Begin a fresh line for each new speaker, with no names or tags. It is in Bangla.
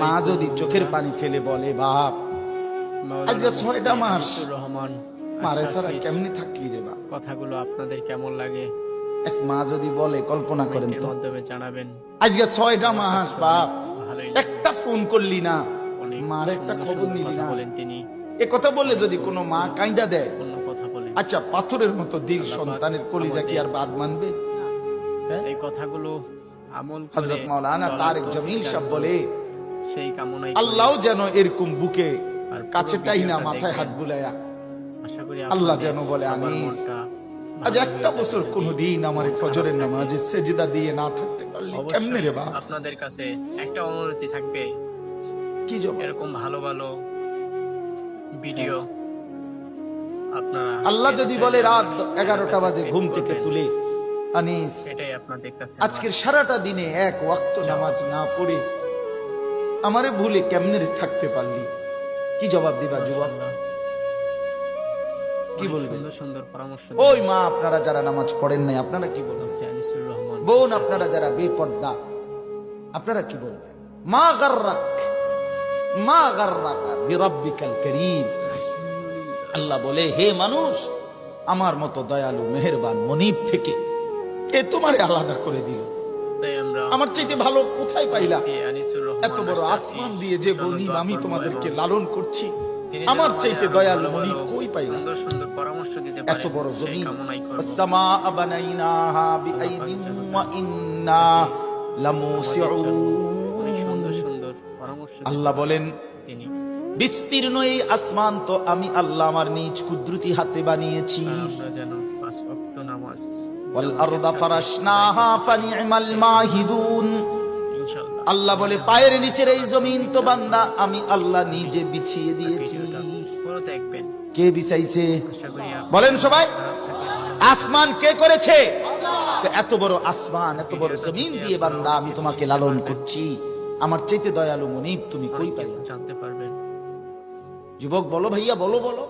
মা যদি চোখের পানি ফেলে বলে, বাপ আজকে 6টা মাস মারে ছাড়া কেমনি থাকলি রে বাপ,
কথাগুলো আপনাদের কেমন লাগে
এক মা যদি বলে, কল্পনা করেন তো,
মাধ্যমে জানাবেন।
আজকে 6টা মাস বাপ
ভালোই
একটা ফোন করলি না,
অনেক
মার একটা
সুন্দর
খবর
সুন্দর
নিলি
কথা
না।
বলেন তিনি,
এ কথা বলে যদি কোনো মা কাঁদা দেয়,
অন্য কথা বলেন।
আচ্ছা পাথরের মতো দিল
আল্লাহ পাক
সন্তানের কলিজা কি আর বাদ মানবে?
এই কথাগুলো আমল করে
হযরত মাওলানা
চলার
তারেক
তৌফিক
জমিল
দান
সাহেব
করুন।
বলে,
সেই কামনাই
আল্লাহ যেন এরকম বুকে
আর পুরো
কাছে টাইনা
ভিডিওটা
মাথায় হাত
দেখবেন।
বুলায়া,
আশা করি
আল্লাহ
আপনাদের
যেন বলে,
সবার
আনিস
মনটা
আজ
ভালো
একটা
হয়ে
বছর
যাবে।
কোনদিন আমার এই
মন
ফজরের
খারাপ
নামাজে
থাকলে
সেজদা দিয়ে না থাকতে পারলি কেমনে রে
অবশ্যই
বাপ?
আপনাদের কাছে একটা অনুরোধই থাকবে,
কি জবাব?
এরকম ভালো ভালো ভিডিও আপনারা
আল্লাহ
পেতে
যদি
চাইলে
বলে রাত
আমার
11টা বাজে
সাবস্ক্রাইব
ঘুম থেকে
করবেন।
তুলে, আনিস
এটাই আপনাদের কাছে
আজকের সারাটা দিনে এক ওয়াক্ত নামাজ না পড়ে আমারে ভুলে কেমনে রে থাকতে পারলি? কি জবাব দিবা যুবক? কি বলবেন?
সুন্দর সুন্দর পরামর্শ
ওই মা আপনারা যারা নামাজ পড়েন নাই, আপনারা কি বলবেন?
আনিসুর রহমান
বোন আপনারা যারা বেপর্দা, আপনারা কি বলবেন? মা গাররাক, মা গাররাকা বিরাব্বিকাল কারীম। আল্লাহ বলে, হে মানুষ, আমার মতো দয়ালু মেহেরবান মনিব থেকে কে তোমারে আলাদা করে দিল?
তাই আমরা
আমার চাইতে ভালো কোথায় পাইলা?
আনিসুর রহমান
এত বড়
আশরাফি
আসমান দিয়ে যে মনিব আমি তোমাদেরকে লালন করছি,
তিনি
আমার
যেন
চাইতে
আমাদের
দয়ালু
ভালো
মনিব
ভালো
কই পাইলা?
সুন্দর সুন্দর পরামর্শ দিতে
এত
পারেন,
বড়
সেই
জমিন,
কামনাই করব।
আসসামাআ বানাইনাহা বিআইদিন ওয়া ইন্না লামুসিউন।
অনেক সুন্দর সুন্দর পরামর্শ দিতে
আল্লাহ বলেন,
তিনি।
বিস্তীর্ণ এই আসমান তো আমি আল্লাহ আমার নিজ কুদরতি হাতে বানিয়েছি।
আর আমরা যেন 5 ওয়াক্ত নামাজ
ওয়াল আরদা ফারাশনাহা ফানি'মাল মাহিদুন।
ইনশাআল্লাহ
আল্লাহ বলে, পায়ের নিচের এই জমিন তো বান্দা আমি আল্লাহ নিজে বিছিয়ে দিয়েছি।
ভিডিওটা পুরো দেখবেন,
কে বিছাইছে?
আশা করি
বলেন সবাই,
খারাপ থাকলে
আসমান কে করেছে? তো এত বড় আসমান, এত বড় জমিন দিয়ে বান্দা আমি তোমাকে লালন করছি, আমার চাইতে দয়ালু মনিব তুমি কই
অনেক
পাইলা?
কিছু জানতে পারবেন।
যুবক বলো, ভাইয়া বলো বলো।